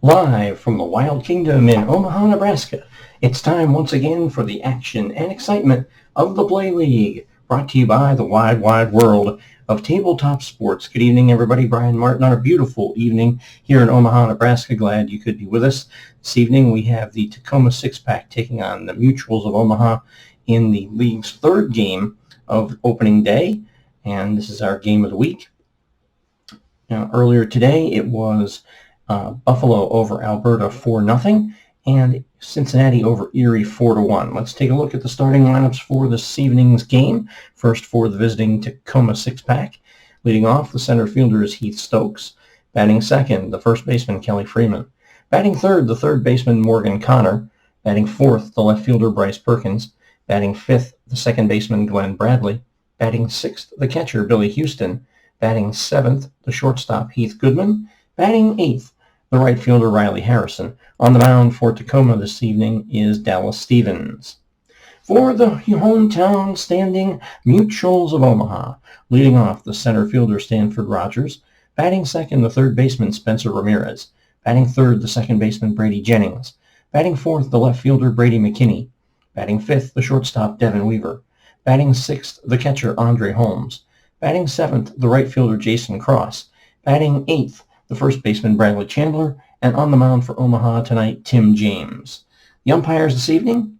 Live from the Wild Kingdom in Omaha, Nebraska, it's time once again for the action and excitement of the PLAAY League, brought to you by the wide, wide world of tabletop sports. Good evening, everybody. Brian Martin on a beautiful evening here in Omaha, Nebraska. Glad you could be with us. This evening we have the Tacoma six-pack taking on the Mutuals of Omaha in the league's third game of opening day, and this is our game of the week. Now, earlier today it was Buffalo over Alberta 4-0, and Cincinnati over Erie 4-1. Let's take a look at the starting lineups for this evening's game. First, for the visiting Tacoma six-pack. Leading off, the center fielder is Heath Stokes. Batting second, the first baseman Kelly Freeman. Batting third, the third baseman Morgan Connor. Batting fourth, the left fielder Bryce Perkins. Batting fifth, the second baseman Glenn Bradley. Batting sixth, the catcher Billy Houston. Batting seventh, the shortstop Heath Goodman. Batting eighth, the right fielder Riley Harrison. On the mound for Tacoma this evening is Dallas Stevens. For the hometown standing Mutuals of Omaha, leading off, the center fielder Stanford Rogers. Batting second, the third baseman Spencer Ramirez. Batting third, the second baseman Brady Jennings. Batting fourth, the left fielder Brady McKinney. Batting fifth, the shortstop Devin Weaver. Batting sixth, the catcher Andre Holmes. Batting seventh, the right fielder Jason Cross. Batting eighth, the first baseman Bradley Chandler, and on the mound for Omaha tonight, Tim James. The umpires this evening: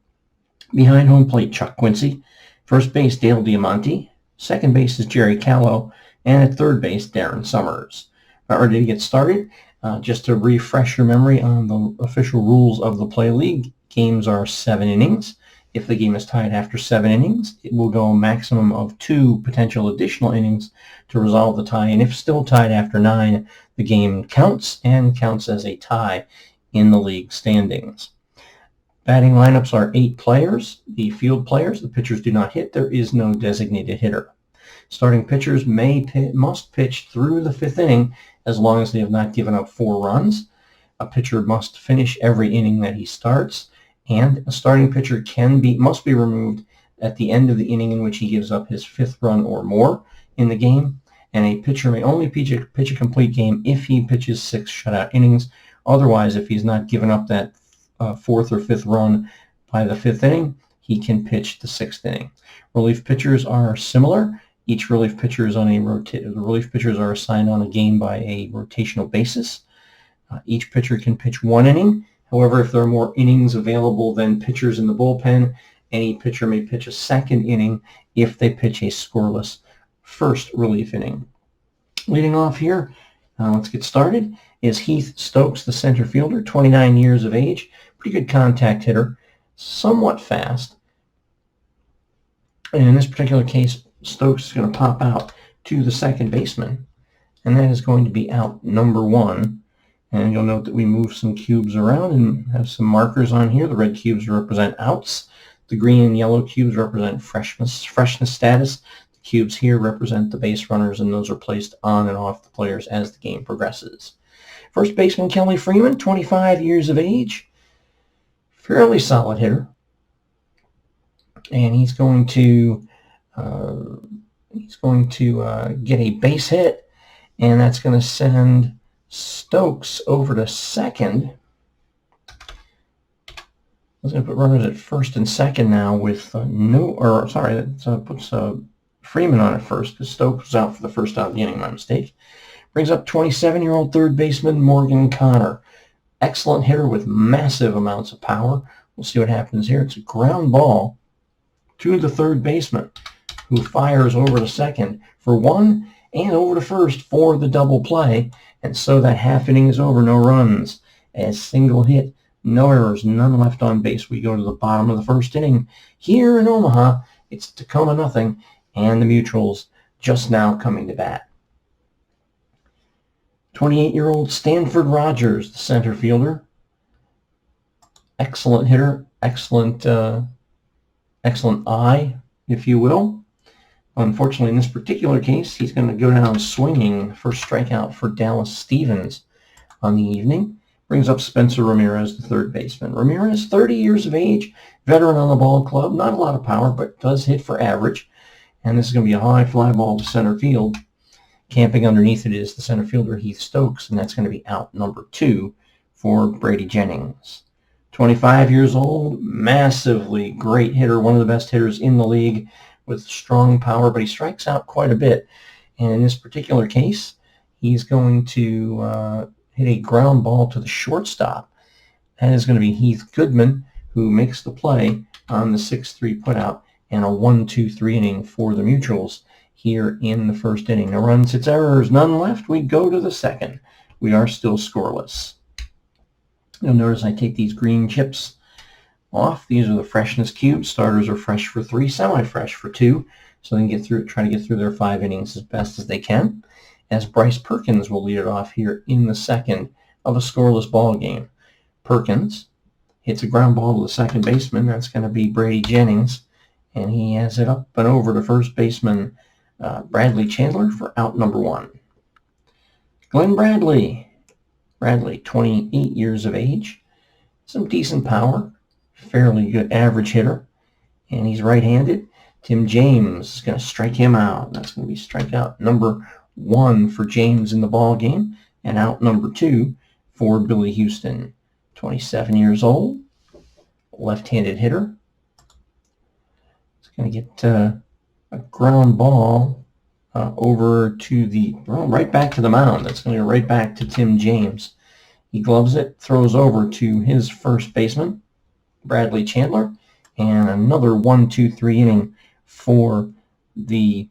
behind home plate, Chuck Quincy. First base, Dale Diamante. Second base is Jerry Callow, and at third base, Darren Summers. Ready to get started? Just to refresh your memory on the official rules of the PLAAY League, games are 7 innings. If the game is tied after 7 innings, it will go a maximum of 2 potential additional innings to resolve the tie. And if still tied after 9, the game counts and counts as a tie in the league standings. Batting lineups are 8 players. The field players, the pitchers do not hit. There is no designated hitter. Starting pitchers must pitch through the 5th inning as long as they have not given up 4 runs. A pitcher must finish every inning that he starts. And a starting pitcher must be removed at the end of the inning in which he gives up his 5th run or more in the game. And a pitcher may only pitch a complete game if he pitches 6 shutout innings. Otherwise, if he's not given up that 4th or 5th run by the 5th inning, he can pitch the 6th inning. Relief pitchers are similar. Each relief pitcher is on the relief pitchers are assigned on a game by a rotational basis. Each pitcher can pitch 1 inning. However, if there are more innings available than pitchers in the bullpen, any pitcher may pitch a 2nd inning if they pitch a scoreless first relief inning. Leading off here, let's get started, is Heath Stokes, the center fielder, 29 years of age, pretty good contact hitter, somewhat fast. And in this particular case, Stokes is going to pop out to the second baseman, and that is going to be out number 1. And you'll note that we move some cubes around and have some markers on here. The red cubes represent outs. The green and yellow cubes represent freshness status. The cubes here represent the base runners, and those are placed on and off the players as the game progresses. First baseman Kelly Freeman, 25 years of age, fairly solid hitter. And he's going to get a base hit, and that's going to send Stokes over to second. I was going to put runners at first and second now with that puts Freeman on at first because Stokes was out for the first out of the inning, my mistake. Brings up 27-year-old third baseman Morgan Connor. Excellent hitter with massive amounts of power. We'll see what happens here. It's a ground ball to the third baseman, who fires over to second for 1 and over to first for the double play. And so that half inning is over, no runs, a single hit, no errors, none left on base. We go to the bottom of the first inning. Here in Omaha, it's Tacoma 0, and the Mutuals just now coming to bat. 28-year-old Stanford Rogers, the center fielder. Excellent hitter, excellent eye, if you will. Unfortunately, in this particular case, he's going to go down swinging. First strikeout for Dallas Stevens on the evening. Brings up Spencer Ramirez, the third baseman. Ramirez, 30 years of age, veteran on the ball club. Not a lot of power, but does hit for average. And this is going to be a high fly ball to center field. Camping underneath it is the center fielder, Heath Stokes, and that's going to be out number 2 for Brady Jennings. 25 years old, massively great hitter, one of the best hitters in the league with strong power, but he strikes out quite a bit. And in this particular case, he's going to hit a ground ball to the shortstop. That is going to be Heath Goodman, who makes the play on the 6-3 putout and a 1-2-3 inning for the Mutuals here in the first inning. No runs, hits, errors, none left. We go to the second. We are still scoreless. You'll notice I take these green chips off. These are the freshness cubes. Starters are fresh for 3, semi-fresh for 2, so they can try to get through their 5 innings as best as they can, as Bryce Perkins will lead it off here in the second of a scoreless ball game. Perkins hits a ground ball to the second baseman. That's going to be Brady Jennings, and he has it up and over to first baseman Bradley Chandler for out number 1. Glenn Bradley. Bradley, 28 years of age, some decent power, fairly good average hitter, and he's right-handed. Tim James is going to strike him out. That's going to be strikeout number 1 for James in the ball game, and out number 2 for Billy Houston. 27 years old, left-handed hitter. He's going to get a ground ball over to right back to the mound. That's going to go right back to Tim James. He gloves it, throws over to his first baseman, Bradley Chandler, and another 1-2-3 inning for the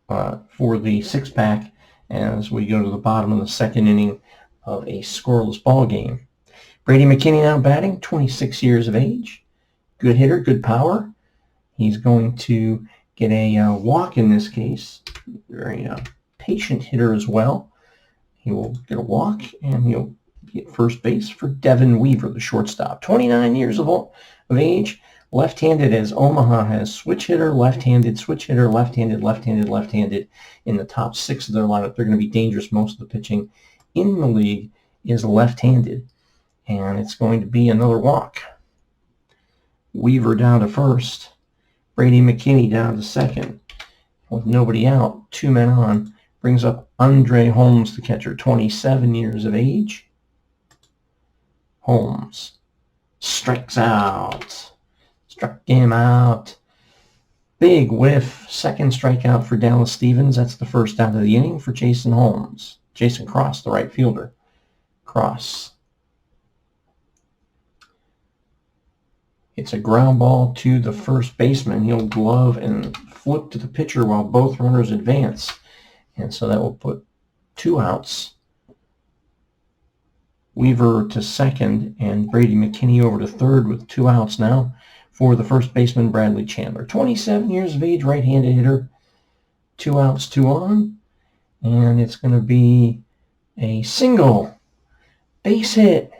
6-pack as we go to the bottom of the second inning of a scoreless ball game. Brady McKinney now batting, 26 years of age, good hitter, good power. He's going to get a walk in this case. Very patient hitter as well. He will get a walk, and he'll be at first base for Devin Weaver, the shortstop. 29 years of age, left-handed, as Omaha has switch hitter, left-handed, switch hitter, left-handed, left-handed, left-handed. In the top 6 of their lineup, they're going to be dangerous. Most of the pitching in the league is left-handed, and it's going to be another walk. Weaver down to first. Brady McKinney down to second. With nobody out, 2 men on. Brings up Andre Holmes, the catcher, 27 years of age. Holmes strikes out. Struck him out. Big whiff. Second strikeout for Dallas Stevens. That's the first out of the inning for Jason Holmes. Jason Cross, the right fielder. Cross. It's a ground ball to the first baseman. He'll glove and flip to the pitcher while both runners advance. And so that will put 2 outs. Weaver to second and Brady McKinney over to third with 2 outs now for the first baseman, Bradley Chandler. 27 years of age, right-handed hitter. 2 outs, 2 on. And it's going to be a single. Base hit.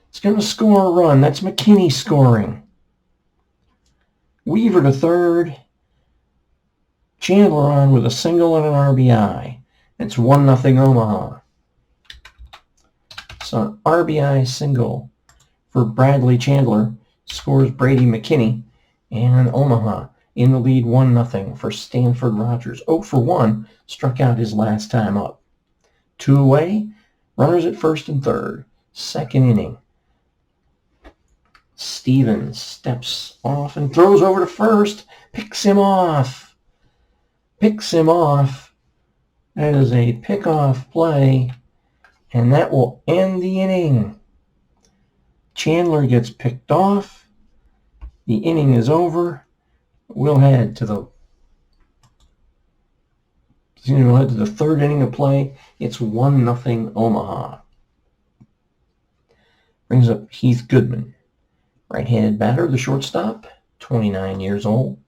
It's going to score a run. That's McKinney scoring. Weaver to third. Chandler on with a single and an RBI. It's 1-0 Omaha. So an RBI single for Bradley Chandler scores Brady McKinney, and Omaha in the lead 1-0 for Stanford Rogers. 0 for 1, struck out his last time up. 2 away, runners at first and third. Second inning. Stevens steps off and throws over to first. Picks him off. Picks him off. That is a pickoff play, and that will end the inning. Chandler gets picked off. The inning is over. We'll head to the third inning of play. It's 1-0 Omaha. Brings up Heath Goodman. Right-handed batter, the shortstop, 29 years old.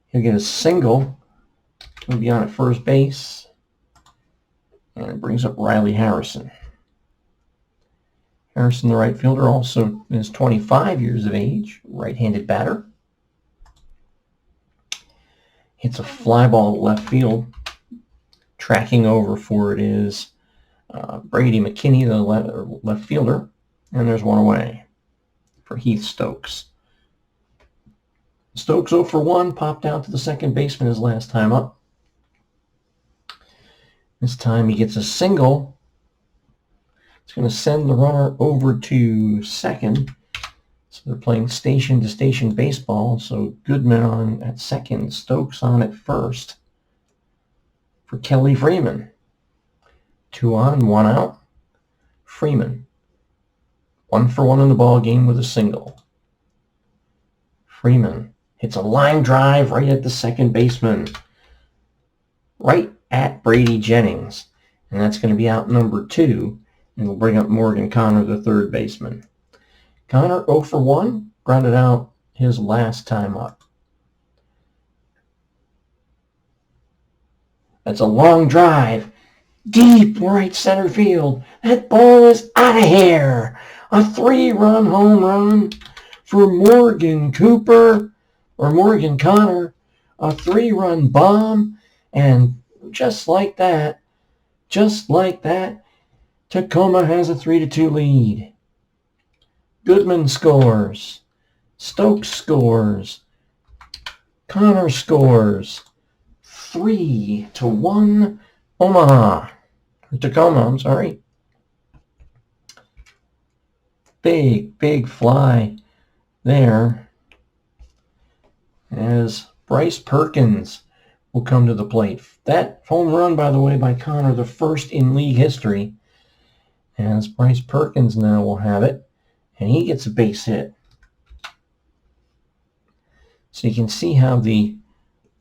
He'll get a single. He'll be on at first base. And it brings up Riley Harrison. Harrison, the right fielder, also is 25 years of age, right-handed batter. Hits a fly ball to left field. Tracking over for it is Brady McKinney, the left fielder. And there's one away for Heath Stokes. Stokes 0 for 1, popped out to the second baseman his last time up. This time he gets a single. It's going to send the runner over to second. So they're playing station-to-station baseball. So Goodman on at second, Stokes on at first for Kelly Freeman. 2 on, 1 out. Freeman. 1 for 1 in the ball game with a single. Freeman hits a line drive right at the second baseman. Right at Brady Jennings. And that's going to be out number 2. And we'll bring up Morgan Connor, the third baseman. Connor 0 for 1, grounded out his last time up. That's a long drive. Deep right center field. That ball is out of here. A 3-run home run for Morgan Connor. A 3-run bomb. And just like that, Tacoma has a 3-2 lead. Goodman scores. Stokes scores. Connor scores. 3-1 Omaha. Tacoma, I'm sorry. Big fly there as Bryce Perkins will come to the plate. That home run, by the way, by Connor, the first in league history. As Bryce Perkins now will have it, and he gets a base hit. So you can see how the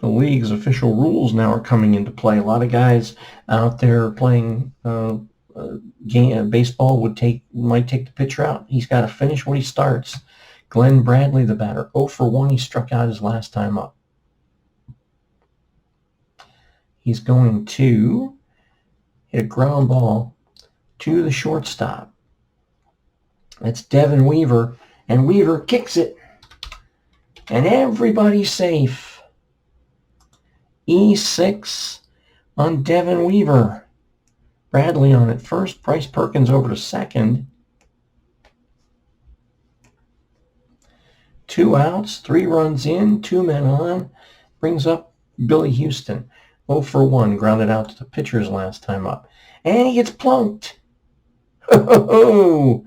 league's official rules now are coming into play. A lot of guys out there playing baseball might take the pitcher out. He's got to finish what he starts. Glenn Bradley, the batter, 0 for 1. He struck out his last time up. He's going to hit a ground ball to the shortstop. That's Devin Weaver, and Weaver kicks it. And everybody's safe. E6 on Devin Weaver. Bradley on at first. Bryce Perkins over to second. 2 outs, 3 runs in, 2 men on. Brings up Billy Houston. 0 for 1, grounded out to the pitcher's last time up. And he gets plunked. Ho!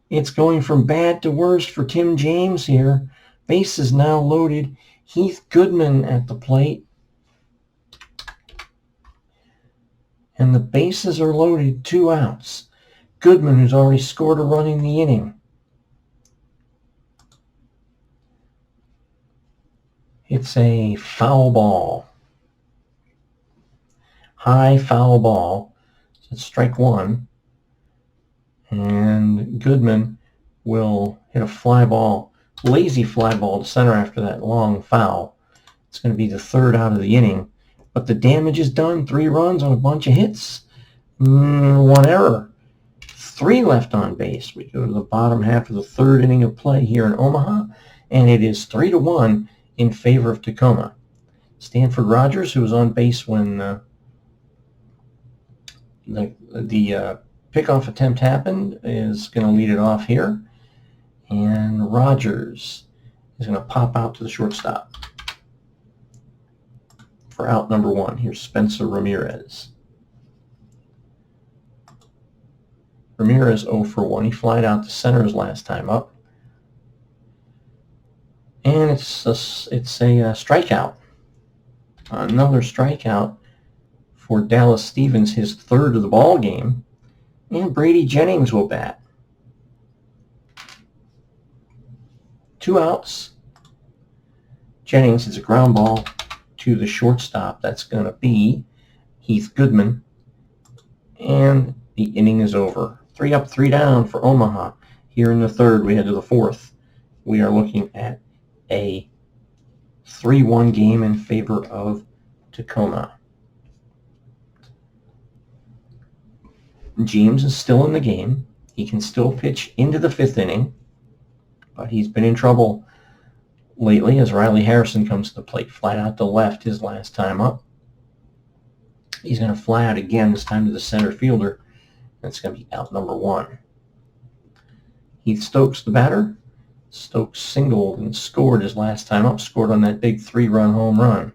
It's going from bad to worse for Tim James here. Base is now loaded. Heath Goodman at the plate. And the bases are loaded, 2 outs. Goodman, who's already scored a run in the inning. It's a foul ball. High foul ball. So it's strike 1. And Goodman will hit a fly ball, lazy fly ball to center after that long foul. It's going to be the 3rd out of the inning. But the damage is done. 3 runs on a bunch of hits. 1 error. 3 left on base. We go to the bottom half of the 3rd inning of play here in Omaha. And it is 3-1 in favor of Tacoma. Stanford Rogers, who was on base when the pickoff attempt happened, is going to lead it off here. And Rogers is going to pop out to the shortstop for out number 1. Here's Spencer Ramirez. Ramirez 0 for 1. He flied out to center his last time up. And it's a strikeout. Another strikeout for Dallas Stevens, his 3rd of the ball game. And Brady Jennings will bat. 2 outs. Jennings hits a ground ball to the shortstop. That's going to be Heath Goodman. And the inning is over. 3 up, 3 down for Omaha. Here in the 3rd, we head to the 4th. We are looking at a 3-1 game in favor of Tacoma. James is still in the game. He can still pitch into the 5th inning, but he's been in trouble lately as Riley Harrison comes to the plate. Flat out to left his last time up. He's going to fly out again, this time to the center fielder. That's going to be out number 1. Heath Stokes, the batter. Stokes singled and scored his last time up. Scored on that big 3-run home run.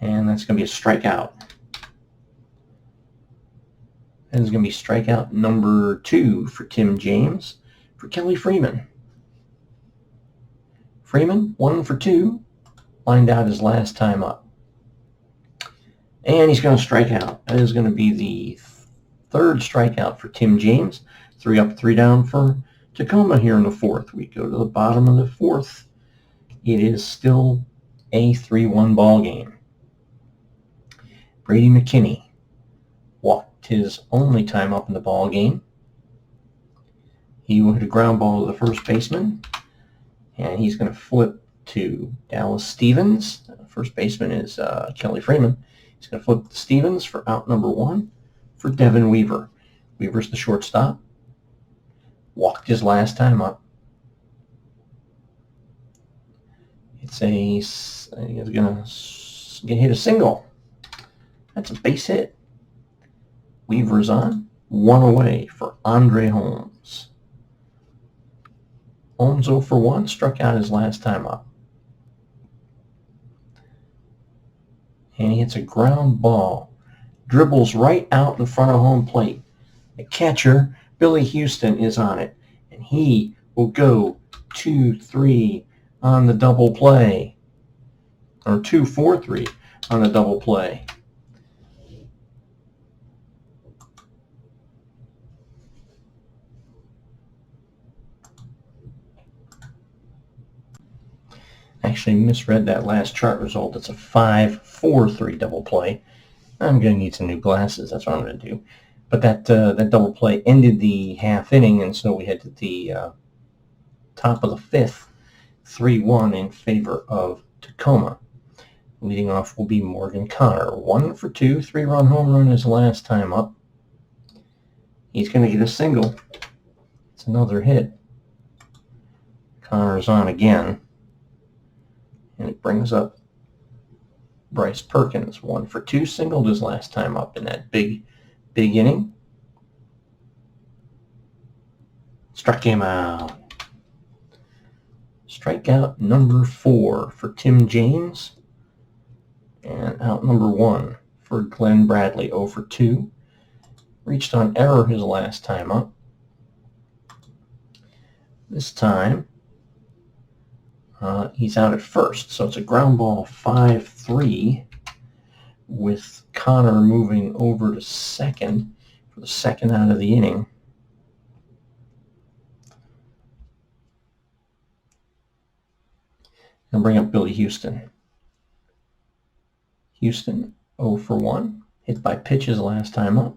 And that's going to be a strikeout. That is going to be strikeout number 2 for Tim James for Kelly Freeman. Freeman, 1 for 2, lined out his last time up. And he's going to strike out. That is going to be the 3rd strikeout for Tim James. 3 up, 3 down for Tacoma here in the 4th. We go to the bottom of the 4th. It is still a 3-1 ball game. Brady McKinney walked his only time up in the ball game. He hit a ground ball to the first baseman, and he's going to flip to Dallas Stevens. First baseman is Kelly Freeman. He's going to flip to Stevens for out number 1 for Devin Weaver. Weaver's the shortstop. Walked his last time up. He's going to hit a single. That's a base hit. Weaver's on. 1 away for Andre Holmes. Holmes 0 for 1, struck out his last time up. And he hits a ground ball. Dribbles right out in front of home plate. The catcher, Billy Houston, is on it. And he will go 2-3 on the double play. Or 2-4-3 on the double play. Actually misread that last chart result. It's a 5-4-3 double play. I'm going to need some new glasses. That's what I'm going to do. But that double play ended the half inning, and so we head to the top of the 5th, 3-1 in favor of Tacoma. Leading off will be Morgan Connor. 1 for 2, 3-run home run his last time up. He's going to get a single. It's another hit. Connor's on again. And it brings up Bryce Perkins. 1 for 2, singled his last time up in that big inning. Struck him out. Strikeout number 4 for Tim James. And out number 1 for Glenn Bradley. 0 for 2. Reached on error his last time up. This time, he's out at first, so it's a ground ball 5-3 with Connor moving over to second for the second out of the inning. And bring up Billy Houston. Houston 0 for 1, hit by pitches last time up.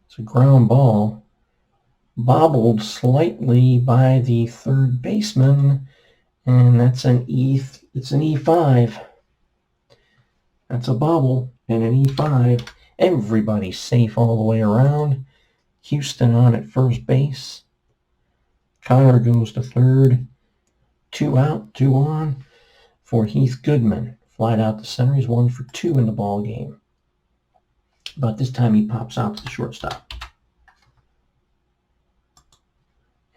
It's a ground ball. Bobbled slightly by the third baseman, and it's an E5. That's a bobble and an E5. Everybody's safe all the way around. Houston on at first base. Connor goes to third. 2 out, 2 on for Heath Goodman. Flied out to center. He's 1 for 2 in the ball game. But this time he pops out to the shortstop.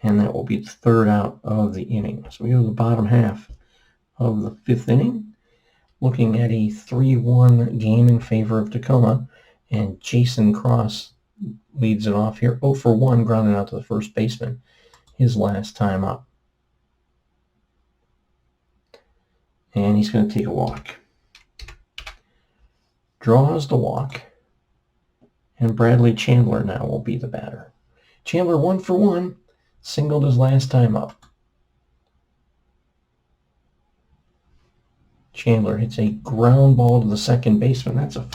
And that will be the 3rd out of the inning. So we go to the bottom half of the 5th inning, looking at a 3-1 game in favor of Tacoma. And Jason Cross leads it off here. 0 for 1, grounded out to the first baseman his last time up. And he's going to take a walk. Draws the walk. And Bradley Chandler now will be the batter. Chandler 1 for 1. Singled his last time up. Chandler hits a ground ball to the second baseman. That's a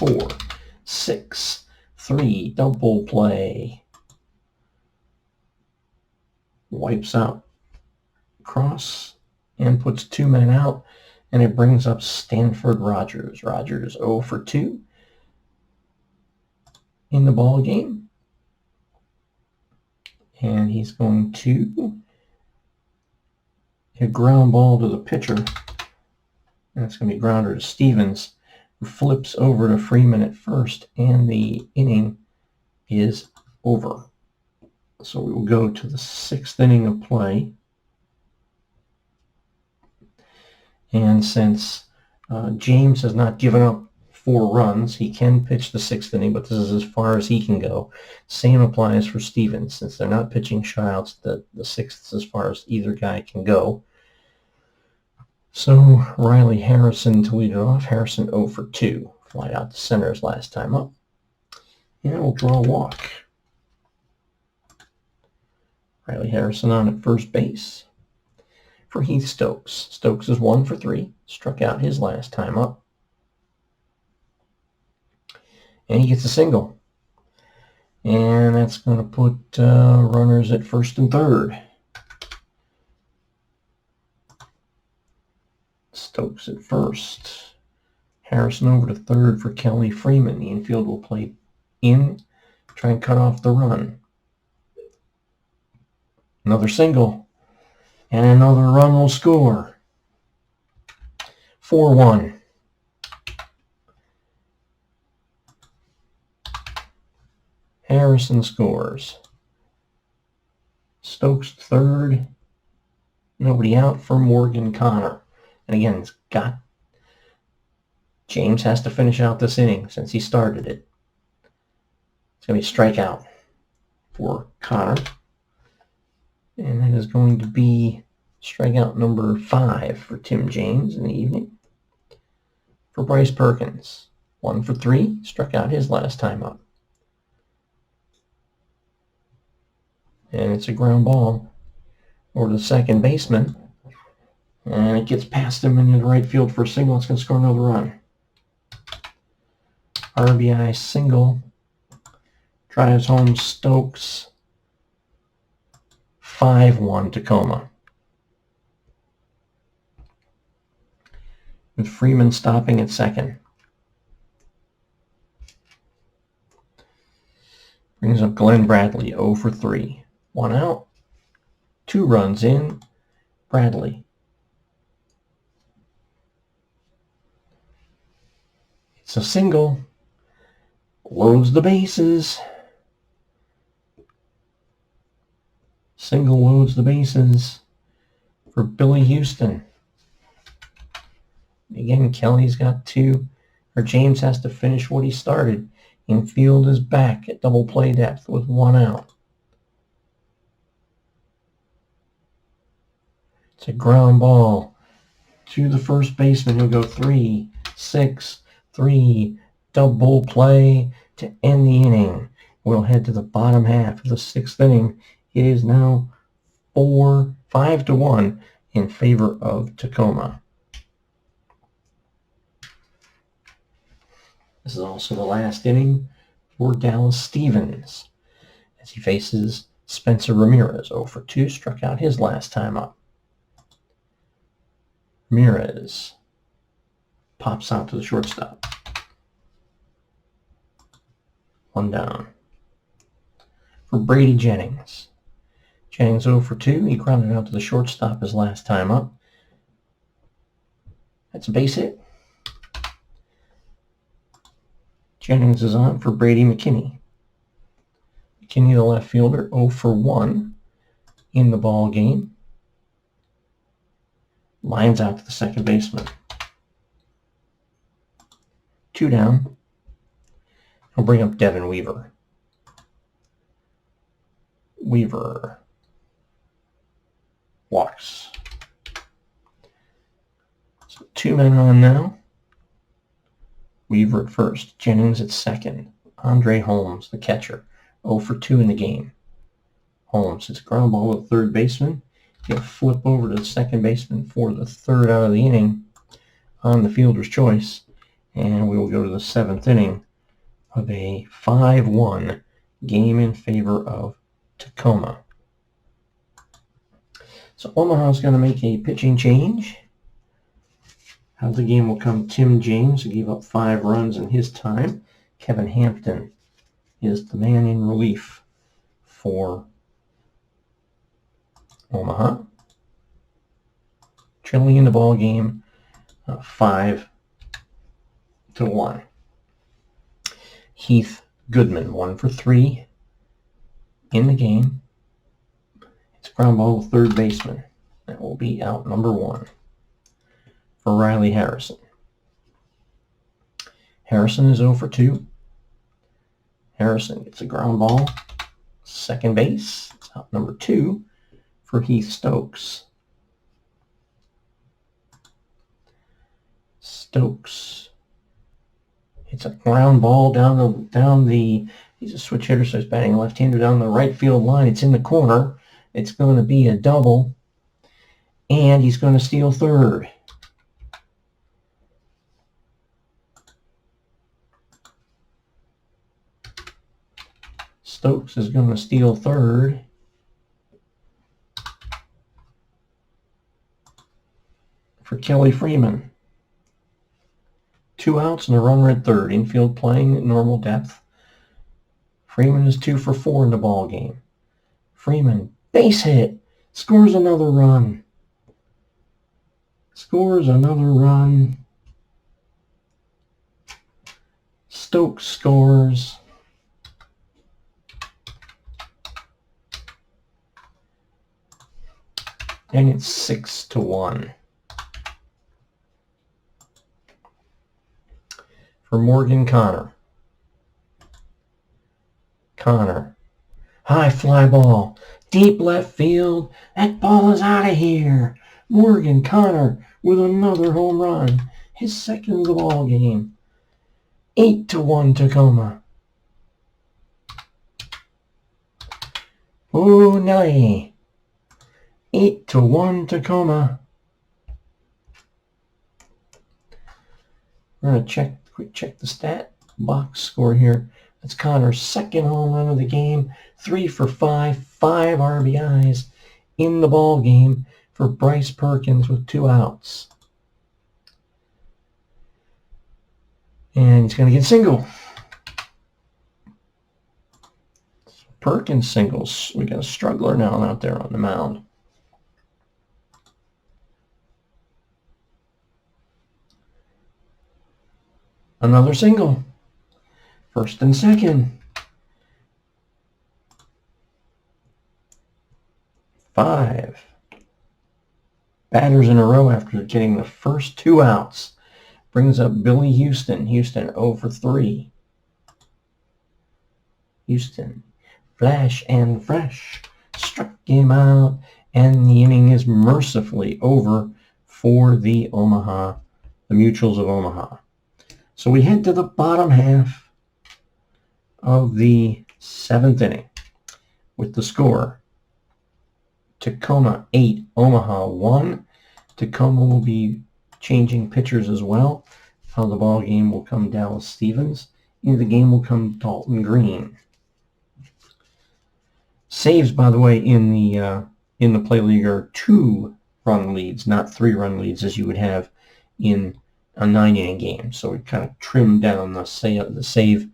4-6-3 double play. Wipes out Cross and puts 2 men out, and it brings up Stanford Rogers. Rogers 0 for 2 in the ball game. And he's going to hit a ground ball to the pitcher. That's going to be grounder to Stevens, who flips over to Freeman at first, and the inning is over. So we will go to the 6th inning of play. And since James has not given up 4 runs. He can pitch the 6th inning, but this is as far as he can go. Same applies for Stevens. Since they're not pitching shutouts, the 6th is as far as either guy can go. So Riley Harrison to lead it off. Harrison 0 for 2. Fly out to center his last time up. And we'll draw a walk. Riley Harrison on at first base. For Heath Stokes. Stokes is 1 for 3. Struck out his last time up. And he gets a single. And that's going to put runners at first and third. Stokes at first. Harrison over to third for Kelly Freeman. The infield will play in, try and cut off the run. Another single. And another run will score. 4-1. Harrison scores. Stokes third. Nobody out for Morgan Connor. And again, James has to finish out this inning since he started it. It's going to be a strikeout for Connor. And that is going to be strikeout number 5 for Tim James in the evening. For Bryce Perkins, 1 for 3. Struck out his last time up. And it's a ground ball over to the second baseman. And it gets past him into the right field for a single. It's going to score another run. RBI single. Drives home Stokes. 5-1 Tacoma. With Freeman stopping at second. Brings up Glenn Bradley, 0 for 3. 1 out. 2 runs in. Bradley. It's a single. Loads the bases. Single loads the bases for Billy Houston. Again, Kelly's got 2. Or James has to finish what he started. Infield is back at double play depth with 1 out. It's a ground ball to the first baseman. He'll go 3, 6, 3, double play to end the inning. We'll head to the bottom half of the 6th inning. It is now 5-1 in favor of Tacoma. This is also the last inning for Dallas Stevens as he faces Spencer Ramirez. 0 for 2, struck out his last time up. Ramirez pops out to the shortstop. 1 down. For Brady Jennings. Jennings 0 for 2. He grounded out to the shortstop his last time up. That's a base hit. Jennings is on for Brady McKinney. McKinney, the left fielder, 0 for 1 in the ball game. Lines out to the second baseman. 2 down. He'll bring up Devin Weaver. Weaver walks. So 2 men on now. Weaver at first. Jennings at second. Andre Holmes, the catcher, 0 for 2 in the game. Holmes hits a ground ball to the third baseman. He'll flip over to the second baseman for the 3rd out of the inning on the fielder's choice. And we will go to the 7th inning of a 5-1 game in favor of Tacoma. So Omaha's going to make a pitching change. Out of the game will come Tim James, who gave up 5 runs in his time. Kevin Hampton is the man in relief for Omaha. Trailing in the ball game 5-1. Heath Goodman, 1 for 3 in the game. It's a ground ball to third baseman. That will be out number 1 for Riley Harrison. Harrison is 0 for 2. Harrison gets a ground ball. Second base. It's out number 2 for Heath Stokes. Stokes. It's a ground ball down the. He's a switch hitter, so he's batting left-hander down the right field line. It's in the corner. It's going to be a double, and he's going to steal third. Stokes is going to steal third. For Kelly Freeman. 2 outs and a runner at third. Infield playing at normal depth. Freeman is 2 for 4 in the ball game. Freeman, base hit, scores another run. Scores another run. Stokes scores. And it's 6-1. For Morgan Connor. Connor. High fly ball. Deep left field. That ball is out of here. Morgan Connor with another home run. His second of the ball game. 8-1 Tacoma. Oh, no. 8-1 Tacoma. We're going to quick check the stat box score here. That's Connor's second home run of the game. 3 for 5, 5 RBIs in the ball game for Bryce Perkins with 2 outs. And he's going to get a single. Perkins singles. We got a struggler now out there on the mound. Another single. First and second. 5 batters in a row after getting the first 2 outs. Brings up Billy Houston. Houston 0 for 3. Houston, flash and fresh. Struck him out, and the inning is mercifully over for the Mutuals of Omaha. So we head to the bottom half of the 7th inning with the score. Tacoma 8, Omaha 1. Tacoma will be changing pitchers as well. Out of the ball game will come Dallas Stevens. Into the game will come Dalton Green. Saves, by the way, in the PLAAY League are 2-run leads, not 3-run leads as you would have in a 9-inning game. So we kind of trimmed down the save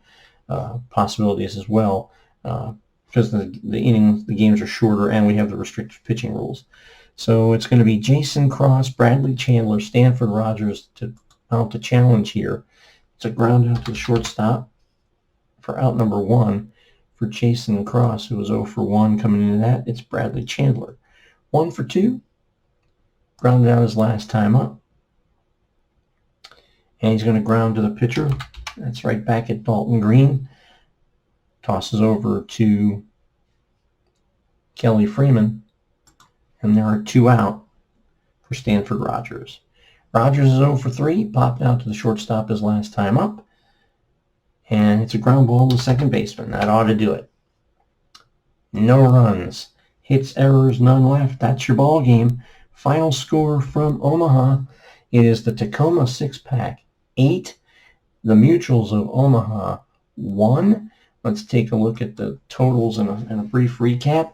possibilities as well because the games are shorter, and we have the restricted pitching rules. So it's going to be Jason Cross, Bradley Chandler, Stanford Rogers to mount a challenge here. It's a ground out to the shortstop for out number 1 for Jason Cross, who was 0 for 1 coming into that. It's Bradley Chandler. 1 for 2. Grounded out his last time up. And he's going to ground to the pitcher. That's right back at Dalton Green. Tosses over to Kelly Freeman. And there are 2 out for Stanford Rogers. Rogers is 0 for 3. Popped out to the shortstop his last time up. And it's a ground ball to second baseman. That ought to do it. No runs. Hits, errors, none left. That's your ball game. Final score from Omaha. It is the Tacoma 6-pack 8. The Mutuals of Omaha 1. Let's take a look at the totals and a brief recap.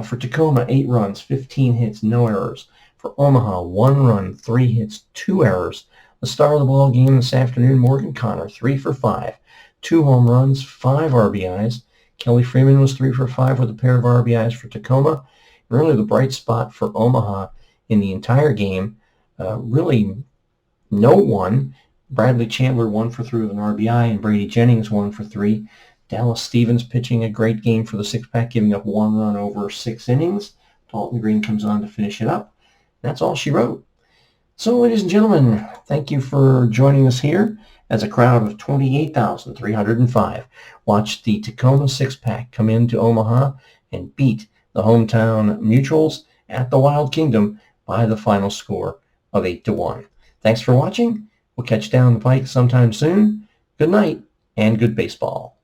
For Tacoma, 8 runs, 15 hits, no errors. For Omaha, 1 run, 3 hits, 2 errors. The star of the ball game this afternoon, Morgan Connor, 3 for 5. 2 home runs, 5 RBIs. Kelly Freeman was 3 for 5 with a pair of RBIs for Tacoma. Really the bright spot for Omaha in the entire game. Really no one. Bradley Chandler 1 for 3 with an RBI, and Brady Jennings 1 for 3. Dallas Stevens pitching a great game for the 6-pack, giving up 1 run over 6 innings. Dalton Green comes on to finish it up. That's all she wrote. So, ladies and gentlemen, thank you for joining us here as a crowd of 28,305 watched the Tacoma six-pack come into Omaha and beat the hometown Mutuals at the Wild Kingdom by the final score of 8-1. Thanks for watching. We'll catch you down the pike sometime soon. Good night and good baseball.